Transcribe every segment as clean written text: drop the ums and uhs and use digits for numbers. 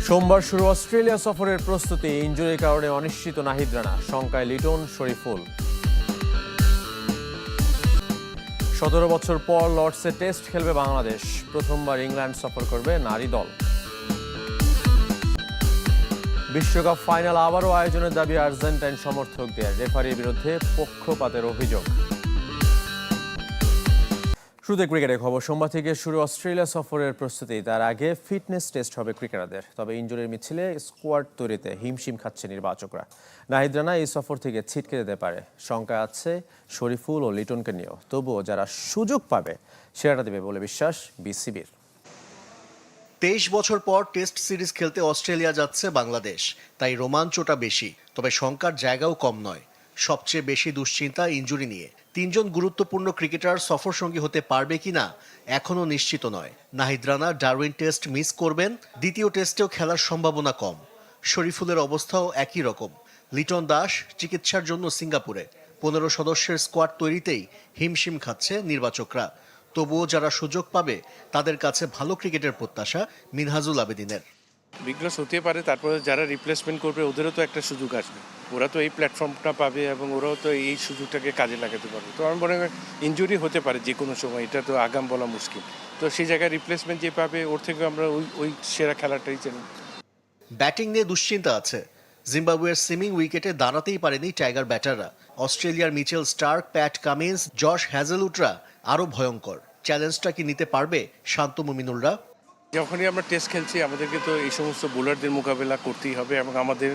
সোমবার শুরু অস্ট্রেলিয়া সফরের প্রস্তুতি। ইনজুরির কারণে অনিশ্চিত নাহিদ রানা, শঙ্কায় লিটন, শরীফুল। 17 বছর পর লর্ডসে টেস্ট খেলবে বাংলাদেশ। প্রথমবার ইংল্যান্ড সফর করবে নারী দল। বিশ্বকাপ ফাইনাল আবারও আয়োজনের দাবি আর্জেন্টাইন সমর্থকদের। রেফারির বিরুদ্ধে পক্ষপাতের অভিযোগ। শুরুতে ক্রিকেটের খবর। সোমবার থেকে শুরু অস্ট্রেলিয়া সফরের প্রস্তুতি। তার আগে ফিটনেস টেস্ট হবে ক্রিকেটারদের। তবে ইনজুরির মিছিলে স্কোয়াড তৈরিতে হিমশিম খাচ্ছে নির্বাচকরা। নাহিদ রানা এই সফর থেকে ছিটকে যেতে পারে। শঙ্কা আছে শরীফুল ও লিটনকে নিয়েও। তবুও যারা সুযোগ পাবে সেরাটা দেবে বলে বিশ্বাস বিসিবির। 23 বছর পর টেস্ট সিরিজ খেলতে অস্ট্রেলিয়া যাচ্ছে বাংলাদেশ, তাই রোমাঞ্চটা বেশি। তবে শঙ্কার জায়গাও কম নয়। সবচেয়ে বেশি দুশ্চিন্তা ইনজুরি নিয়ে। 3 জন গুরুত্বপূর্ণ ক্রিকেটার সফর সঙ্গী হতে পারবে কিনা এখনও নিশ্চিত নয়। Nahid Rana Darwin test miss করবেন, দ্বিতীয় টেস্টেও খেলার সম্ভাবনা কম। শরীফুলের অবস্থাও একই রকম। লিটন দাস চিকিৎসার জন্য সিঙ্গাপুরে। 15 সদস্যের স্কোয়াড তৈরিতেই হিমশিম খাচ্ছে নির্বাচকরা। তবুও যারা সুযোগ পাবে তাদের কাছে ভালো ক্রিকেটের প্রত্যাশা মিনহাজুল আবেদিনের। বিগ্রস হতে পারে, তারপরে যারা রিপ্লেসমেন্ট করবে ওদেরও তো একটা সুযোগ আসবে। ওরা তো এই প্ল্যাটফর্মটা পাবে এবং ওরাও তো এই সুযোগটাকে কাজে লাগাতে পারবে। তো আমার মনে হয় ইনজুরি হতে পারে যে কোনো সময়, এটা তো আগাম বলা মুশকিল। তো সেই জায়গায় রিপ্লেসমেন্ট যে পাবে ওর থেকে আমরা ওই সেরা খেলাটাই চাই। ব্যাটিং নিয়ে দুশ্চিন্তা আছে। জিম্বাবুয়ের সিমিং উইকেটে দাঁড়াতেই পারেনি টাইগার ব্যাটাররা। অস্ট্রেলিয়ার Mitchell Starc, Pat Cummins, Josh হ্যাজেলউডরা আরও ভয়ঙ্কর। চ্যালেঞ্জটা কি নিতে পারবে শান্ত মুমিনুলরা? যখনই আমরা টেস্ট খেলছি আমাদেরকে তো এই সমস্ত বোলারদের মোকাবেলা করতেই হবে এবং আমাদের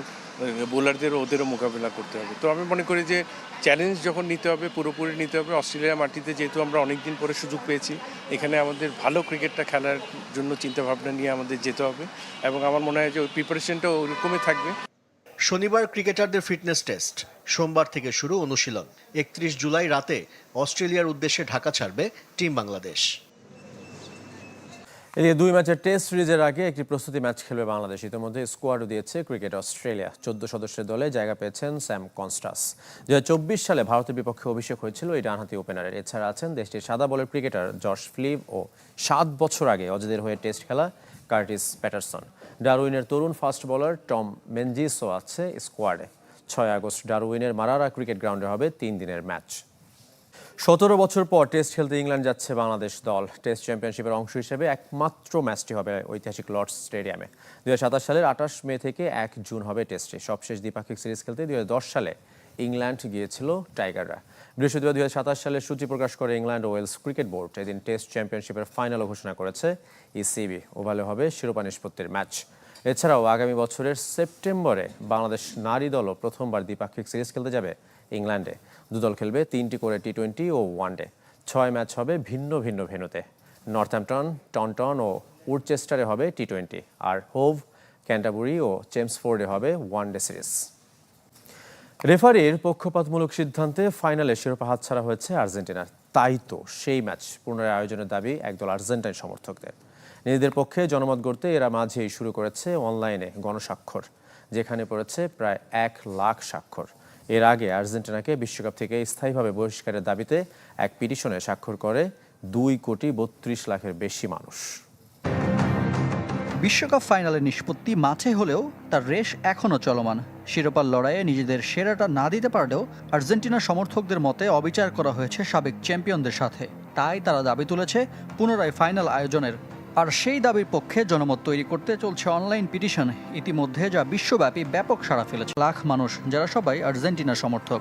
বোলারদেরও ওদেরও মোকাবেলা করতে হবে। তো আমি মনে করি যে চ্যালেঞ্জ যখন নিতে হবে পুরোপুরি নিতে হবে। অস্ট্রেলিয়া মাটিতে যেহেতু আমরা অনেক দিন পরে সুযোগ পেয়েছি, এখানে আমাদের ভালো ক্রিকেটটা খেলার জন্য চিন্তাভাবনা নিয়ে আমাদের যেতে হবে এবং আমার মনে হয় যে ওই প্রিপারেশনটা ওরকমই থাকবে। শনিবার ক্রিকেটারদের ফিটনেস টেস্ট। সোমবার থেকে শুরু অনুশীলন। 31 জুলাই রাতে অস্ট্রেলিয়ার উদ্দেশ্যে ঢাকা ছাড়বে টিম বাংলাদেশ। এদিকে 2 ম্যাচের টেস্ট সিরিজের আগে একটি প্রস্তুতি ম্যাচ খেলবে বাংলাদেশ। ইতিমধ্যে স্কোয়াডও দিয়েছে ক্রিকেট অস্ট্রেলিয়া। 14 সদস্যের দলে জায়গা পেয়েছেন স্যাম কনস্টাস। 2024 সালে ভারতের বিপক্ষে অভিষেক হয়েছিল এই ডানহাতি ওপেনারের। এছাড়া আছেন দেশটির সাদা বলের ক্রিকেটার জশ ফ্লিভ ও 7 বছর আগে অজিদের হয়ে টেস্ট খেলা কার্টিস প্যাটারসন। ডারউইনের তরুণ ফাস্ট বোলার টম মেনজিসও আছে স্কোয়াডে। 6 আগস্ট ডারউইনের মারারা ক্রিকেট গ্রাউন্ডে হবে 3 দিনের ম্যাচ। 17 বছর পর টেস্ট খেলতে ইংল্যান্ড যাচ্ছে বাংলাদেশ দল। টেস্ট চ্যাম্পিয়নশিপের অংশ হিসেবে একমাত্র ম্যাচটি হবে ঐতিহাসিক লর্ডস স্টেডিয়ামে। 2027 সালের 28 মে থেকে 1 জুন হবে টেস্টে। সবশেষ দ্বিপাক্ষিক সিরিজ খেলতে 2010 সালে ইংল্যান্ড গিয়েছিল টাইগাররা। বৃহস্পতিবার 2027 সালের সূচি প্রকাশ করে ইংল্যান্ড ও ওয়েলস ক্রিকেট বোর্ড। এদিন টেস্ট চ্যাম্পিয়নশিপের ফাইনালও ঘোষণা করেছে ইসিবি। ওভালে হবে শিরোপা নিষ্পত্তির ম্যাচ। এছাড়াও আগামী বছরের সেপ্টেম্বরে বাংলাদেশ নারী দলও প্রথমবার দ্বিপাক্ষিক সিরিজ খেলতে যাবে ইংল্যান্ডে। দুদল খেলবে 3টি করে টি20 ও ওয়ানডে। 6 ম্যাচ হবে ভিন্ন ভিন্ন ভেন্যুতে। নর্থহ্যাম্পটন, টনটন ও উডচেস্টারে হবে টি20, আর হোভ, ক্যান্টারবুরি ও চেমসফোর্ডে হবে ওয়ানডে সিরিজ। রেফারির পক্ষপাতমূলক সিদ্ধান্তে ফাইনালে শিরোপা হাতছাড়া হয়েছে আর্জেন্টিনার। তাই তো সেই ম্যাচ পুনরায় আয়োজনের দাবি একদল আর্জেন্টাইন সমর্থকদের। নিজেদের পক্ষে জনমত গড়তে এরা মাঝেই শুরু করেছে অনলাইনে গণস্বাক্ষর, যেখানে পড়েছে প্রায় 1 লাখ স্বাক্ষর। এর আগে আর্জেন্টিনাকে বিশ্বকাপ থেকে স্থায়ীভাবে বহিষ্কারের দাবিতে এক পিটিশনে স্বাক্ষর করে 2,32,00,000-এর বেশি মানুষ। বিশ্বকাপ ফাইনালের নিষ্পত্তি মাঠে হলেও তার রেশ এখনও চলমান। শিরোপার লড়াইয়ে নিজেদের সেরাটা না দিতে পারলেও আর্জেন্টিনার সমর্থকদের মতে অবিচার করা হয়েছে সাবেক চ্যাম্পিয়নদের সাথে। তাই তারা দাবি তুলেছে পুনরায় ফাইনাল আয়োজনের। আর সেই দাবির পক্ষে জনমত তৈরি করতে চলছে অনলাইন পিটিশন ইতিমধ্যে, যা বিশ্বব্যাপী ব্যাপক সাড়া ফেলেছে। লাখ মানুষ যারা সবাই আর্জেন্টিনার সমর্থক।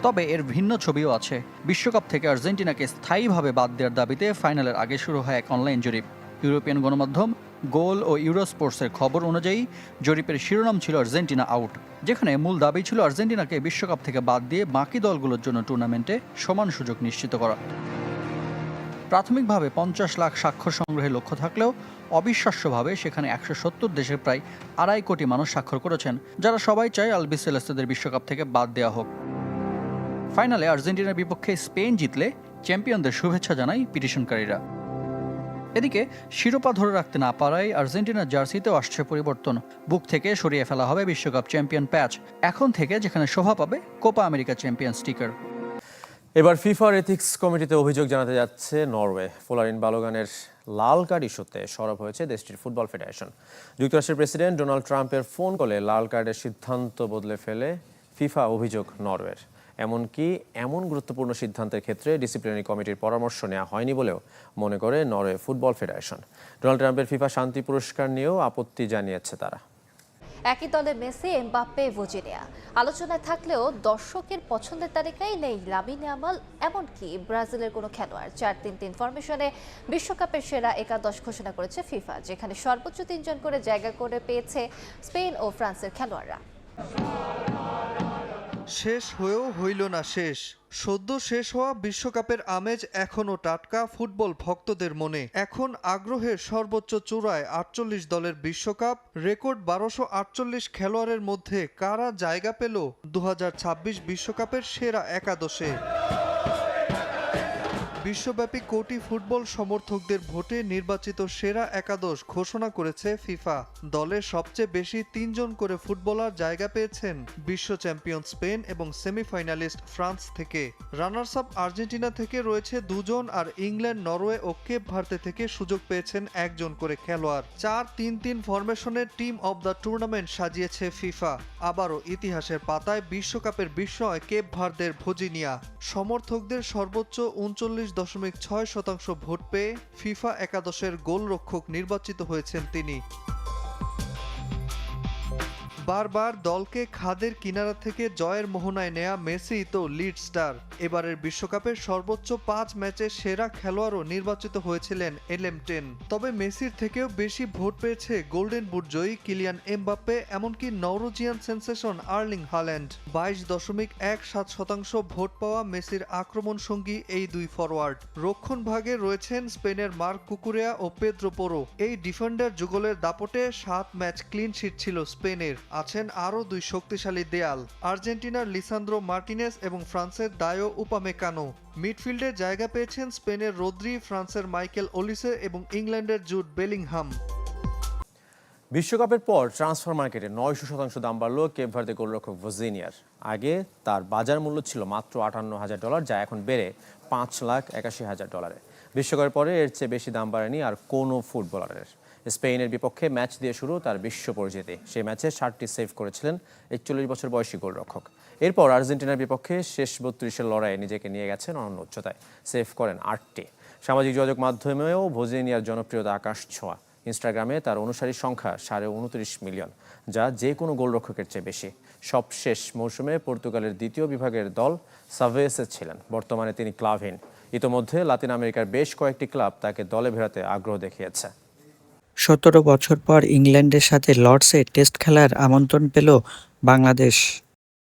তবে এর ভিন্ন ছবিও আছে। বিশ্বকাপ থেকে আর্জেন্টিনাকে স্থায়ীভাবে বাদ দেওয়ার দাবিতে ফাইনালের আগে শুরু হয় এক অনলাইন জরিপ। ইউরোপিয়ান গণমাধ্যম গোল ও ইউরোস্পোর্টসের খবর অনুযায়ী জরিপের শিরোনাম ছিল আর্জেন্টিনা আউট, যেখানে মূল দাবি ছিল আর্জেন্টিনাকে বিশ্বকাপ থেকে বাদ দিয়ে বাকি দলগুলোর জন্য টুর্নামেন্টে সমান সুযোগ নিশ্চিত করা। প্রাথমিকভাবে 50 লাখ স্বাক্ষর সংগ্রহের লক্ষ্য থাকলেও অবিশ্বাস্যভাবে সেখানে 170 দেশের প্রায় 2.5 কোটি মানুষ স্বাক্ষর করেছেন, যারা সবাই চায় আলবিসেলেস্তেদের বিশ্বকাপ থেকে বাদ দেওয়া হোক। ফাইনালে আর্জেন্টিনার বিপক্ষে স্পেন জিতলে চ্যাম্পিয়নদের শুভেচ্ছা জানায় পিটিশনকারীরা। এদিকে শিরোপা ধরে রাখতে না পারায় আর্জেন্টিনার জার্সিতেও আসছে পরিবর্তন। বুক থেকে সরিয়ে ফেলা হবে বিশ্বকাপ চ্যাম্পিয়ন প্যাচ। এখন থেকে যেখানে শোভা পাবে কোপা আমেরিকা চ্যাম্পিয়ন স্টিকার। এবার ফিফার এথিক্স কমিটিতে অভিযোগ জানাতে যাচ্ছে নরওয়ে। ফোলারিন বালোগানের লাল কার্ড ইস্যুতে সরব হয়েছে দেশটির ফুটবল ফেডারেশন। যুক্তরাষ্ট্রের প্রেসিডেন্ট ডোনাল্ড ট্রাম্পের ফোন কলে লাল কার্ডের সিদ্ধান্ত বদলে ফেলে ফিফা অভিযোগ নরওয়ের। এমনকি এমন গুরুত্বপূর্ণ সিদ্ধান্তের ক্ষেত্রে ডিসিপ্লিনারি কমিটির পরামর্শ নেওয়া হয়নি বলেও মনে করে নরওয়ে ফুটবল ফেডারেশন। ডোনাল্ড ট্রাম্পের ফিফা শান্তি পুরস্কার নিয়েও আপত্তি জানিয়েছে তারা। একই দলে মেসি, এমবাপ্পে, ভজিনিয়া আলোচনায় থাকলেও দর্শকের পছন্দের তালিকায় নেই লামিন ইয়ামাল, এমনকি ব্রাজিলের কোনো খেলোয়াড়। 4-3-3 ফরমেশনে বিশ্বকাপের সেরা একাদশ ঘোষণা করেছে ফিফা, যেখানে সর্বোচ্চ 3 জন করে জায়গা করে পেয়েছে স্পেন ও ফ্রান্সের খেলোয়াড়রা। শেষ হয়েও হইল না শেষ। সদ্য শেষ হওয়া বিশ্বকাপের আমেজ এখনও টাটকা ফুটবল ভক্তদের মনে। এখন আগ্রহের সর্বোচ্চ চূড়ায় 48 দলের বিশ্বকাপ। রেকর্ড 1248 খেলোয়াড়ের মধ্যে কারা জায়গা পেল 2026 বিশ্বকাপের সেরা একাদশে। বিশ্বব্যাপী কোটি ফুটবল সমর্থকদের ভোটে নির্বাচিত সেরা একাদশ ঘোষণা করেছে ফিফা। দলে সবচেয়ে বেশি 3 জন করে ফুটবলার জায়গা পেয়েছেন বিশ্ব চ্যাম্পিয়ন স্পেন এবং সেমিফাইনালিস্ট ফ্রান্স থেকে। রানার্স আপ আর্জেন্টিনা থেকে রয়েছে 2 জন, আর ইংল্যান্ড, নরওয়ে ও কেপ ভার্দে থেকে সুযোগ পেয়েছেন 1 জন করে খেলোয়াড়। 4-3-3 ফরমেশনের টিম অব দ্য টুর্নামেন্ট সাজিয়েছে ফিফা। আবারও ইতিহাসের পাতায় বিশ্বকাপের বিস্ময় কেপ ভার্দের ভজিনিয়া। সমর্থকদের সর্বোচ্চ 39.6% ভোট পেয়ে ফিফা একাদশের গোলরক্ষক নির্বাচিত হয়েছেন তিনি। বারবার দলকে খাদের কিনারা থেকে জয়ের মোহনায় নেয়া মেসি তো লিড স্টার। এবারের বিশ্বকাপের সর্বোচ্চ 5 ম্যাচে সেরা খেলোয়াড়ও নির্বাচিত হয়েছিলেন LM10। তবে মেসির থেকেও বেশি ভোট পেয়েছে গোল্ডেন বুট জয়ী কিলিয়ান এমবাপ্পে, এমনকি Norwegian sensation Erling Haaland. 22.17% vote পাওয়া মেসির আক্রমণ সঙ্গী এই দুই ফরওয়ার্ড। রক্ষণ ভাগে রয়েছেন স্পেনের মার্ক কুকুরেয়া ও পেদ্রো পোরো। এই ডিফেন্ডার যুগলের দাপটে 7 ম্যাচ ক্লিন শিট ছিল স্পেনের। আছেন আরও 2 শক্তিশালী দেয়াল, আর্জেন্টিনার লিসান্দ্রো মার্টিনেস এবং ফ্রান্সের দায়ো উপামেকানো। মিডফিল্ডে জায়গা পেয়েছেন স্পেনের রদ্রি, ফ্রান্সের মাইকেল ওলিসে এবং ইংল্যান্ডের জুড বেলিংহাম। বিশ্বকাপের পর ট্রান্সফার মার্কেটে 900% দাম বাড়ল কেপ ভার্দে গোলরক্ষক ভজিনিয়ার। আগে তার বাজার মূল্য ছিল মাত্র $58,000, যা এখন বেড়ে $5,81,000। বিশ্বকাপের পরে এর চেয়ে বেশি দাম বাড়েনি আর কোনো ফুটবলারের। স্পেনের বিপক্ষে ম্যাচ দিয়ে শুরু তার বিশ্ব পরিচিতি। সেই ম্যাচে 7টি সেভ করেছিলেন 41 বছর বয়সী গোলরক্ষক। এরপর আর্জেন্টিনার বিপক্ষে শেষ 32-এর লড়াইয়ে নিজেকে নিয়ে গেছেন অনন্য উচ্চতায়, সেভ করেন 8টি। সামাজিক যোগাযোগ মাধ্যমেও ভজিনিয়ার জনপ্রিয়তা আকাশ ছোঁয়া। ইনস্টাগ্রামে তার অনুসারীর সংখ্যা 29.5 মিলিয়ন, যা যে কোনো গোলরক্ষকের চেয়ে বেশি। সবশেষ মৌসুমে পর্তুগালের 2য় বিভাগের দল সাভেসে ছিলেন। বর্তমানে তিনি ক্লাবহীন। ইতোমধ্যে লাতিন আমেরিকার বেশ কয়েকটি ক্লাব তাকে দলে ভেড়াতে আগ্রহ দেখিয়েছে। 17 বছর পর ইংল্যান্ডের সাথে লর্ডসে টেস্ট খেলার আমন্ত্রণ পেল বাংলাদেশ।